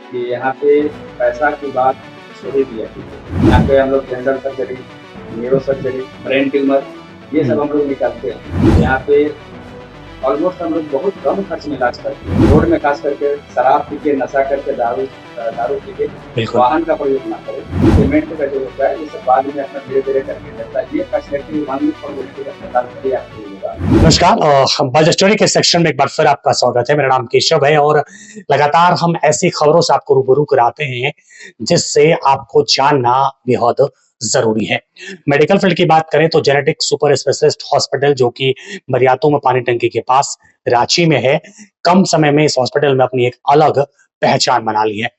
कि यहाँ पे पैसा की बात छोड़ ही दिया कीजिए। यहाँ पे हम लोग general surgery, neuro surgery, brain tumour ये सब हम लोग निकालते हैं। यहाँ पे ऑलमोस्ट हम लोग बहुत कम खर्च में इलाज करते हैं। रोड में खास करके शराब पी के, नशा करके, दारू पी के बिल्कुल। वाहन का प्रयोग ना करें। पेमेंट का जो होता है ये सब बाद में अपना धीरे-धीरे करके देता है। ये फैसिलिटी वन फॉर्मेलिटी अस्पताल में ही आपको मिलेगा। नमस्कार, बज स्टोरी के सेक्शन में एक बार फिर आपका स्वागत है। मेरा नाम केशव है और लगातार हम ऐसी खबरों से आपको रूबरू कराते हैं जिससे आपको जानना बेहद जरूरी है। मेडिकल फील्ड की बात करें तो जेनेटिक सुपर स्पेशलिस्ट हॉस्पिटल जो कि बरियातू में पानी टंकी के पास रांची में है, कम समय में इस हॉस्पिटल में अपनी एक अलग पहचान बना ली है।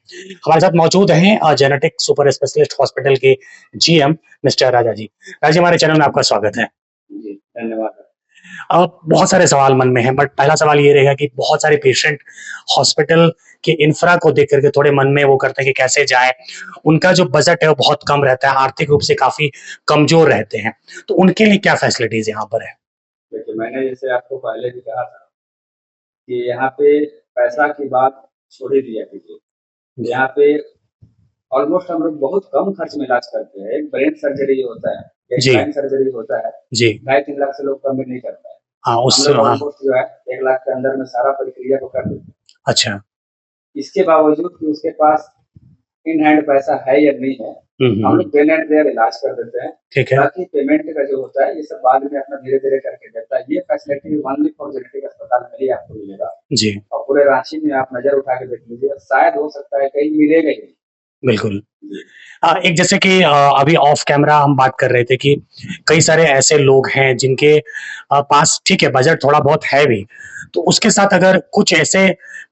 हमारे साथ मौजूद हैं जेनेटिक सुपर स्पेशलिस्ट हॉस्पिटल के जीएम मिस्टर राजा जी। राजा जी, हमारे चैनल में आपका स्वागत है। जी, धन्यवाद। बहुत सारे सवाल मन में हैं, बट पहला सवाल ये रहेगा कि बहुत सारे पेशेंट हॉस्पिटल के इंफ्रा को देख करके थोड़े मन में वो करते हैं कि कैसे जाएं। उनका जो बजट है वो बहुत कम रहता है, आर्थिक रूप से काफी कमजोर रहते हैं, तो उनके लिए क्या फैसिलिटीज यहाँ पर है? देखिए, मैंने जैसे आपको पहले भी कहा था कि यहाँ पे पैसा की बात छोड़ ही दिया कीजिए। यहाँ पे ऑलमोस्ट हम लोग बहुत कम खर्च में इलाज करते हैं। एक ब्रेन सर्जरी होता है, एक जी। स्पाइन सर्जरी होता है, जी। 2.5-3 लाख से लोग कम में नहीं करता है। हाँ, हम उससे लोग हाँ। ऑलमोस्ट जो है 1 लाख के अंदर में सारा प्रक्रिया को कर देते हैं। अच्छा। इसके बावजूद कि उसके पास इन हैंड पैसा है या नहीं है, हम लोग देन एंड देयर इलाज कर देते हैं। ठीक है। बाकी पेमेंट का जो होता है ये सब बाद में अपना धीरे-धीरे करके देता है। ये फैसिलिटी ओनली फॉर जेनेटिक अस्पताल में ही आपको मिलेगा। जी। और पूरे रांची में आप नज़र उठा के देख लीजिए, शायद हो सकता है कहीं मिलेगा ही नहीं। बिल्कुल। एक जैसे कि अभी ऑफ कैमरा हम बात कर रहे थे कि कई सारे ऐसे लोग हैं जिनके पास ठीक है बजट थोड़ा बहुत है भी, तो उसके साथ अगर कुछ ऐसे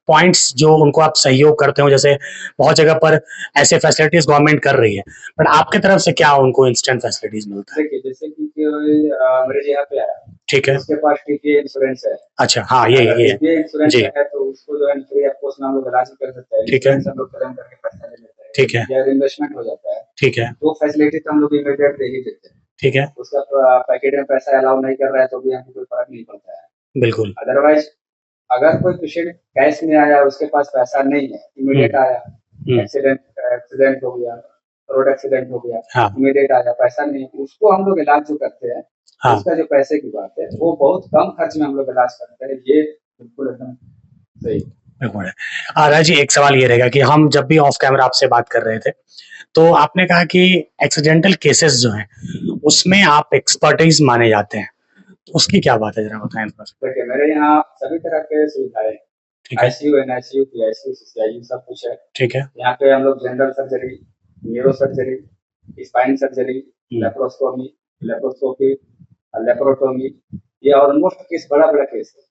पॉइंट्स जो उनको आप सहयोग करते हो, जैसे बहुत जगह पर ऐसे फैसिलिटीज गवर्नमेंट कर रही है, बट आपके तरफ से क्या उनको इंस्टेंट फैसिलिटीज मिलता है? देखिए, जैसे कि मेरे यहाँ पे आया, ठीक है। उसके पास टीटीए इंश्योरेंस है। अच्छा, हाँ, ये अगर है। टीटीए इंश्योरेंस जी। है तो उसको जो है फ्री ऑफ कॉस्ट में हम लोग इलाज कर सकते हैं। ठीक है। इंश्योरेंस हम लोग क्लेम करके पैसा ले लेते हैं। ठीक है। या इन्वेस्टमेंट हो जाता है। ठीक है। वो फैसिलिटी तो हम लोग इमीडिएट दे ही देते हैं। ठीक है। उसका पैकेट में पैसा अलाउ नहीं कर रहा है तो भी हमको कोई फर्क नहीं पड़ता है। बिल्कुल। अदरवाइज अगर कोई पेशेंट कैश में आया, उसके पास पैसा नहीं है, इमीडिएट आया, एक्सीडेंट हो गया, रोड एक्सीडेंट हो गया, हाँ। इमीडिएट आया, पैसा नहीं है, उसको हम लोग इलाज जो करते हैं, हाँ। उसका जो पैसे की बात है, वो बहुत कम खर्च में हम लोग इलाज करते हैं। ये बिल्कुल एकदम सही। बिल्कुल। राज जी, एक सवाल ये रहेगा कि हम जब भी ऑफ कैमरा आपसे बात कर रहे थे, तो आपने कहा कि एक्सीडेंटल केसेस जो हैं, उसमें आप एक्सपर्टीज माने जाते हैं। तो उसकी क्या बात है, जरा बताएं थोड़ा सा। देखिए, मेरे यहाँ सभी तरह के सुविधाएं हैं। ठीक है। आईसीयू, एनआईसीयू, पीआईसीयू, सीसीआईयू सब कुछ है। ठीक है। यहाँ पे हम लोग general surgery, neuro surgery, spine surgery, laparoscopy, laparotomy, ये ऑलमोस्ट केस बड़ा केस है।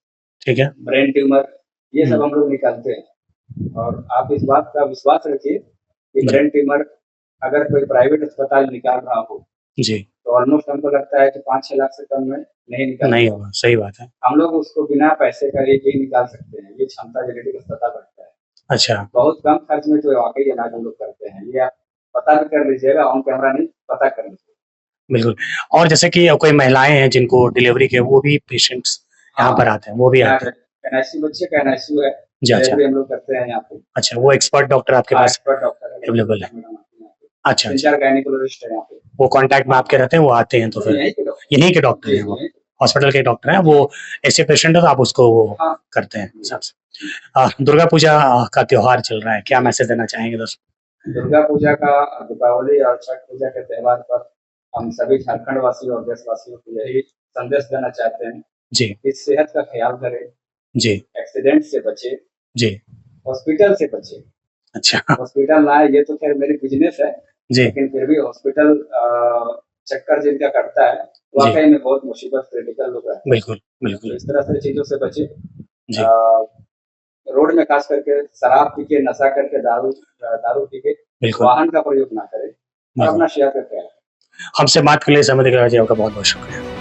ठीक है। ब्रेन ट्यूमर, ये सब हम लोग निकालते हैं। और आप इस बात का विश्वास रखिए कि ब्रेन ट्यूमर अगर कोई प्राइवेट अस्पताल निकाल रहा हो जी। तो ऑलमोस्ट हमको लगता है कि 5-6 लाख से कम में नहीं नहीं होगा, सही बात है। हम लोग उसको बिना पैसे का एक ही निकाल सकते हैं। ये क्षमता जेनेटिक अस्पताल रखता है। अच्छा। बहुत कम खर्च में तो वाकई इलाज हम लोग करते हैं। ये आप पता भी कर लीजिएगा, ऑन कैमरा नहीं, पता कर लीजिएगा। बिल्कुल। और जैसे कि कोई महिलाएं हैं जिनको डिलीवरी के, वो भी पेशेंट्स यहाँ पर आते हैं, वो भी आते हैं? एनआईसीयू, बच्चे का एनआईसीयू है, जी। अच्छा। डिलीवरी हम लोग करते हैं यहाँ पे। अच्छा, वो एक्सपर्ट डॉक्टर आपके पास एक्सपर्ट डॉक्टर अवेलेबल है? अच्छा। 3-4 गायनिकोलॉजिस्ट है यहाँ पे। वो कांटेक्ट में आपके रहते हैं, वो आते हैं, तो फिर यहीं के डॉक्टर हैं, वो हॉस्पिटल के डॉक्टर हैं, वो ऐसे पेशेंट है तो आप उसको वो करते हैं हिसाब से। दुर्गा पूजा का त्योहार चल रहा है, क्या मैसेज देना चाहेंगे दोस्तों? दुर्गा पूजा का, दीपावली और छठ पूजा के त्योहार पर हम सभी झारखंड वासियों और देशवासियों को यही संदेश देना चाहते हैं जी कि सेहत का ख्याल करें। जी। एक्सीडेंट से बचे जी। हॉस्पिटल से बचे। अच्छा। हॉस्पिटल ना है, ये तो खैर मेरी बिजनेस है जी। लेकिन फिर भी हॉस्पिटल चक्कर जिनका कटता है वाकई में बहुत मुसीबत क्रिटिकल लोग रहते हैं। बिल्कुल बिल्कुल। तो इस तरह से चीजों से बचे। रोड में खास करके शराब पी के, नशा करके, दारू पी के वाहन का प्रयोग ना करें और अपना सेहत का ख्याल। हमसे बात करने के लिए समय देने के लिए आपका बहुत बहुत शुक्रिया।